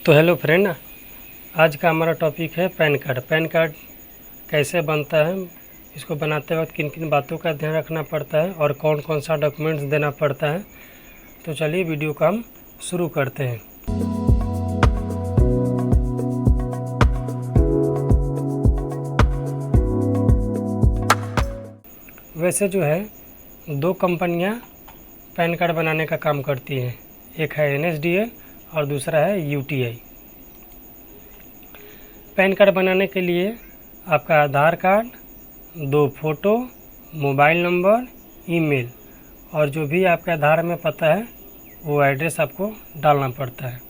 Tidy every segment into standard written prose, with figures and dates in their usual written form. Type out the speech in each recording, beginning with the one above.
तो hello friend, आज का हमारा टॉपिक है पैन कार्ड। पैन कार्ड कैसे बनता है, इसको बनाते वक्त किन किन बातों का ध्यान रखना पड़ता है और कौन कौन सा डॉक्यूमेंट्स देना पड़ता है। तो चलिए वीडियो को हम शुरू करते हैं। वैसे जो है दो कंपनियां पैन कार्ड बनाने का काम करती हैं, एक है NSDL और दूसरा है UTI। पैन कार्ड बनाने के लिए आपका Aadhaar card, 2 photo, mobile number, email और जो भी आपके आधार में पता है वो एड्रेस आपको डालना पड़ता है।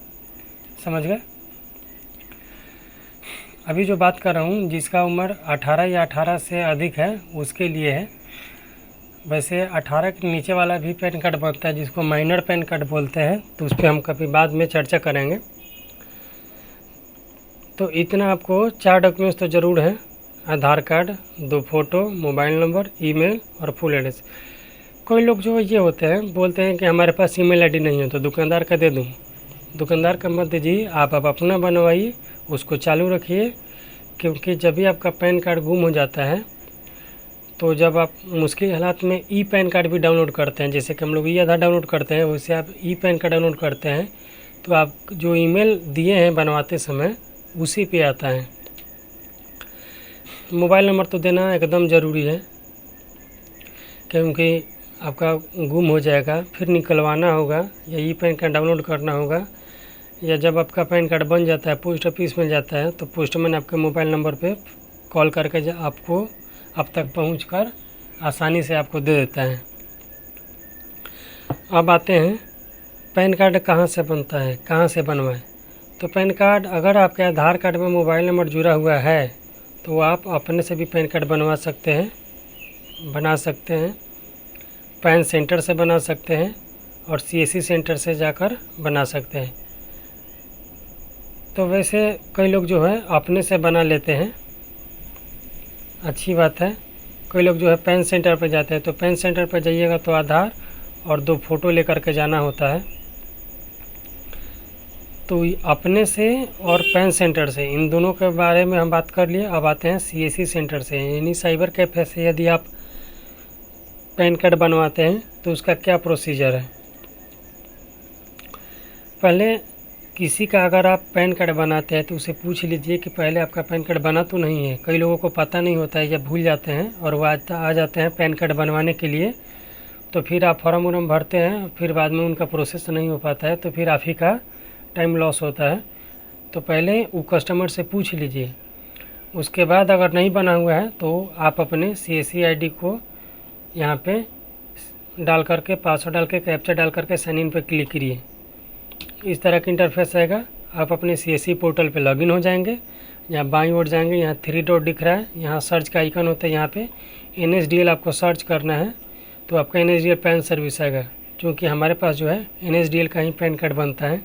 समझ गए? अभी जो बात कर रहा हूँ जिसका उम्र 18 या 18 से अधिक है उसके लिए है। वैसे 18 के नीचे वाला भी पैन कार्ड बनता है जिसको माइनर पैन कार्ड बोलते हैं, तो उस पर हम कभी बाद में चर्चा करेंगे। तो इतना आपको 4 डॉक्यूमेंट्स तो ज़रूर है: Aadhaar card, 2 photo, mobile number, email और फुल एड्रेस। कोई लोग जो ये होते हैं बोलते हैं कि हमारे पास ईमेल आईडी नहीं है तो दुकानदार का दे दूँ। दुकानदार का मत दीजिए, आप अपना बनवाइए, उसको चालू रखिए। क्योंकि जब भी आपका पैन कार्ड गुम हो जाता है तो जब आप मुश्किल हालात में ई पैन कार्ड भी डाउनलोड करते हैं, जैसे कि हम लोग ई आधार डाउनलोड करते हैं, वैसे आप ई पैन कार्ड डाउनलोड करते हैं तो आप जो ईमेल दिए हैं बनवाते समय उसी पे आता है। मोबाइल नंबर तो देना एकदम ज़रूरी है, क्योंकि आपका गुम हो जाएगा, फिर निकलवाना होगा या ई पैन कार्ड डाउनलोड करना होगा, या जब आपका पैन कार्ड बन जाता है पोस्ट ऑफिस में जाता है तो पोस्टमैन आपके मोबाइल नंबर पे कॉल करके आपको अब तक पहुंचकर आसानी से आपको दे देता है। अब आते हैं पैन कार्ड कहाँ से बनता है, कहाँ से बनवाएं। तो पैन कार्ड अगर आपके आधार कार्ड में मोबाइल नंबर जुड़ा हुआ है तो आप अपने से भी पैन कार्ड बनवा सकते हैं, बना सकते हैं। पैन सेंटर से बना सकते हैं और CSC सेंटर से जाकर बना सकते हैं। तो वैसे कई लोग जो है अपने से बना लेते हैं, अच्छी बात है। कोई लोग जो है पैन सेंटर पर जाते हैं, तो पैन सेंटर पर जाइएगा तो आधार और 2 फ़ोटो लेकर के जाना होता है। तो अपने से और पैन सेंटर से, इन दोनों के बारे में हम बात कर लिए। अब आते हैं CSC सेंटर से, यानी साइबर कैफ़े से यदि आप पैन कार्ड बनवाते हैं तो उसका क्या प्रोसीजर है। पहले किसी का अगर आप पैन कार्ड बनाते हैं तो उसे पूछ लीजिए कि पहले आपका पैन कार्ड बना तो नहीं है। कई लोगों को पता नहीं होता है या भूल जाते हैं और वो आ जाते हैं पैन कार्ड बनवाने के लिए, तो फिर आप फॉर्म वॉर्म भरते हैं, फिर बाद में उनका प्रोसेस नहीं हो पाता है, तो फिर आप ही का टाइम लॉस होता है। तो पहले वो कस्टमर से पूछ लीजिए। उसके बाद अगर नहीं बना हुआ है तो आप अपने CSC ID को यहाँ पे डाल करके, पासवर्ड डाल के, कैप्चा डाल करके साइन इन पे क्लिक करिए। इस तरह का इंटरफेस आएगा। आप अपने CSC पोर्टल पे लॉगिन हो जाएंगे। यहाँ बाईं ओर जाएंगे, यहाँ 3 डॉट दिख रहा है, यहाँ सर्च का आइकन होता है, यहाँ पे NSDL आपको सर्च करना है तो आपका NSDL पैन सर्विस आएगा। क्योंकि हमारे पास जो है NSDL का ही पैन कार्ड बनता है।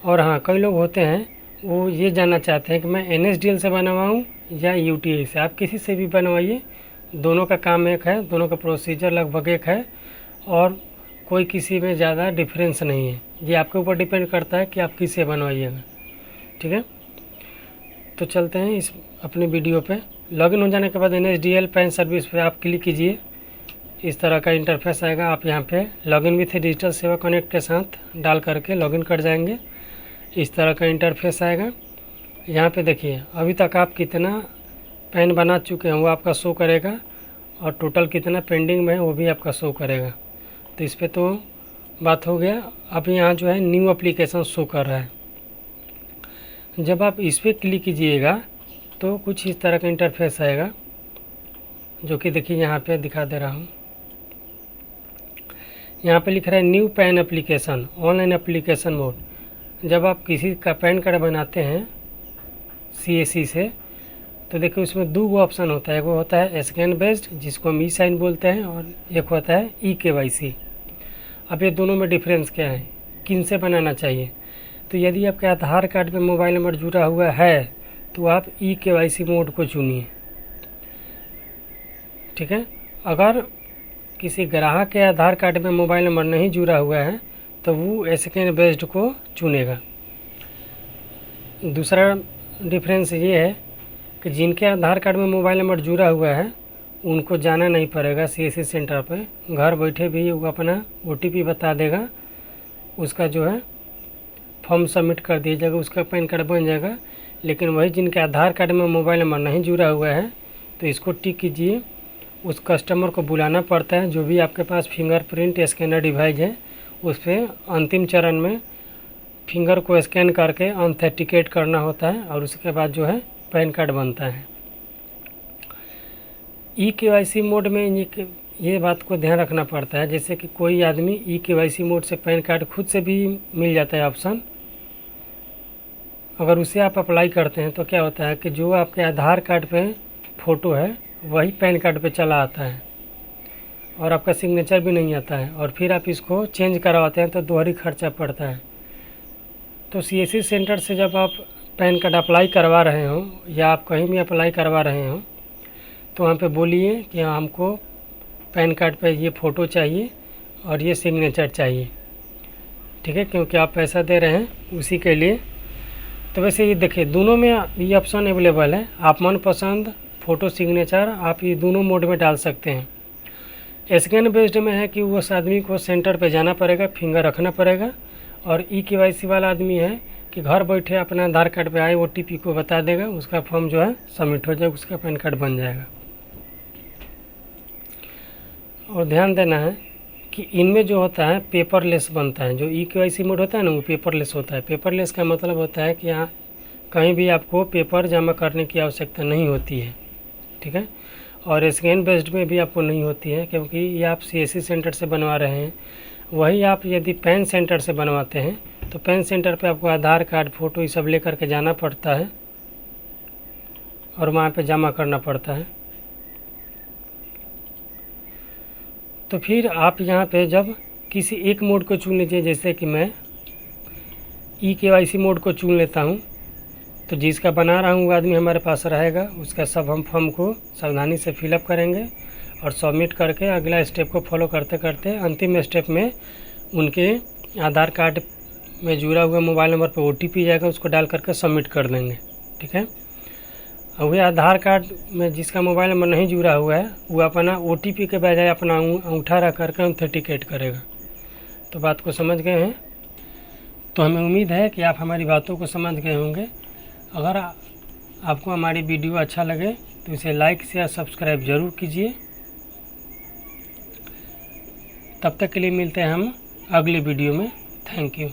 और हाँ, कई लोग होते हैं वो ये जानना चाहते हैं कि मैं NSDL से बनवाऊँ या UTI से। आप किसी से भी बनवाइए, दोनों का काम एक है, दोनों का प्रोसीजर लगभग एक है और कोई किसी में ज़्यादा डिफरेंस नहीं है। ये आपके ऊपर डिपेंड करता है कि आप किससे बनवाइएगा। ठीक है, तो चलते हैं इस अपने वीडियो पे। लॉगिन हो जाने के बाद NSDL पैन सर्विस पे आप क्लिक कीजिए। इस तरह का इंटरफेस आएगा। आप यहाँ पे लॉगिन विथ डिजिटल सेवा कनेक्ट के साथ डाल करके लॉगिन कर जाएंगे। इस तरह का इंटरफेस आएगा। यहाँ पे देखिए अभी तक आप कितना पैन बना चुके हैं वो आपका शो करेगा और टोटल कितना पेंडिंग में है वो भी आपका शो करेगा। तो इस पर तो बात हो गया। अब यहाँ जो है न्यू एप्लीकेशन शो कर रहा है। जब आप इस पर क्लिक कीजिएगा तो कुछ इस तरह का इंटरफेस आएगा, जो कि देखिए यहाँ पे दिखा दे रहा हूँ। यहाँ पे लिख रहा है new pan application, online application mode. जब आप किसी का पैन कार्ड बनाते हैं CSC से तो देखिए उसमें 2 ऑप्शन होता है। वो होता है स्कैन बेस्ड, जिसको हम ई-साइन बोलते हैं, और एक होता है eKYC। अब ये दोनों में डिफरेंस क्या है, किन से बनाना चाहिए। तो यदि आपके आधार कार्ड में मोबाइल नंबर जुड़ा हुआ है तो आप eKYC मोड को चुनिए। ठीक है, अगर किसी ग्राहक के आधार कार्ड में मोबाइल नंबर नहीं जुड़ा हुआ है तो वो स्कैन बेस्ड को चुनेगा। दूसरा डिफरेंस ये है कि जिनके आधार कार्ड में मोबाइल नंबर जुड़ा हुआ है उनको जाना नहीं पड़ेगा CSC सेंटर पे, घर बैठे भी वो अपना OTP बता देगा, उसका जो है फॉर्म सबमिट कर दिया जाएगा, उसका पैन कार्ड बन जाएगा। लेकिन वही जिनके आधार कार्ड में मोबाइल नंबर नहीं जुड़ा हुआ है तो इसको टिक कीजिए, उस कस्टमर को बुलाना पड़ता है। जो भी आपके पास फिंगरप्रिंट स्कैनर डिवाइस है उस पर अंतिम चरण में फिंगर को स्कैन करके ऑथेंटिकेट करना होता है और उसके बाद जो है पैन कार्ड बनता है। eKYC मोड में ये बात को ध्यान रखना पड़ता है, जैसे कि कोई आदमी eKYC मोड से पैन कार्ड खुद से भी मिल जाता है ऑप्शन, अगर उसे आप अप्लाई करते हैं तो क्या होता है कि जो आपके आधार कार्ड पे फ़ोटो है वही पैन कार्ड पे चला आता है और आपका सिग्नेचर भी नहीं आता है, और फिर आप इसको चेंज करवाते हैं तो दोहरी खर्चा पड़ता है। तो CSC सेंटर से जब आप पैन कार्ड अप्लाई करवा रहे हो या आप कहीं भी अप्लाई करवा रहे हो तो वहाँ पे बोलिए कि हमको पैन कार्ड पे ये फ़ोटो चाहिए और ये सिग्नेचर चाहिए, ठीक है, क्योंकि आप पैसा दे रहे हैं उसी के लिए। तो वैसे ये देखिए दोनों में ये ऑप्शन अवेलेबल है, आप मनपसंद फ़ोटो सिग्नेचर आप ये दोनों मोड में डाल सकते हैं। स्कैन बेस्ड में है कि उस आदमी को सेंटर पे जाना पड़ेगा, फिंगर रखना पड़ेगा, और eKYC वाला आदमी है कि घर बैठे अपना आधार कार्ड पे आए OTP को बता देगा, उसका फॉर्म जो है सबमिट हो जाएगा, उसका पैन कार्ड बन जाएगा। और ध्यान देना है कि इनमें जो होता है पेपरलेस बनता है, जो eKYC मोड होता है ना वो पेपरलेस होता है। पेपरलेस का मतलब होता है कि यहाँ कहीं भी आपको पेपर जमा करने की आवश्यकता नहीं होती है, ठीक है। और स्कैन बेस्ड में भी आपको नहीं होती है, क्योंकि ये आप CSC सेंटर से बनवा रहे हैं। वही आप यदि पैन सेंटर से बनवाते हैं तो पैन सेंटर पे आपको आधार कार्ड फ़ोटो ये सब लेकर के जाना पड़ता है और वहाँ पे जमा करना पड़ता है। तो फिर आप यहाँ पे जब किसी एक मोड को चुन लीजिए, जैसे कि मैं eKYC मोड को चुन लेता हूँ, तो जिसका बना रहा हूँ वो आदमी हमारे पास रहेगा, उसका सब हम फॉर्म को सावधानी से फिलअप करेंगे और सबमिट करके अगला स्टेप को फॉलो करते करते अंतिम स्टेप में उनके आधार कार्ड में जुड़ा हुआ मोबाइल नंबर पर OTP जाएगा, उसको डाल करके सबमिट कर देंगे, ठीक है। और वही आधार कार्ड में जिसका मोबाइल नंबर नहीं जुड़ा हुआ है वो अपना OTP के बजाय अपना अंगूठा रख करके ऑथेंटिकेट करेगा। तो बात को समझ गए हैं? तो हमें उम्मीद है कि आप हमारी बातों को समझ गए होंगे। अगर आपको हमारी वीडियो अच्छा लगे तो इसे लाइक शेयर सब्सक्राइब ज़रूर कीजिए। तब तक के लिए मिलते हैं हम अगले वीडियो में। Thank you.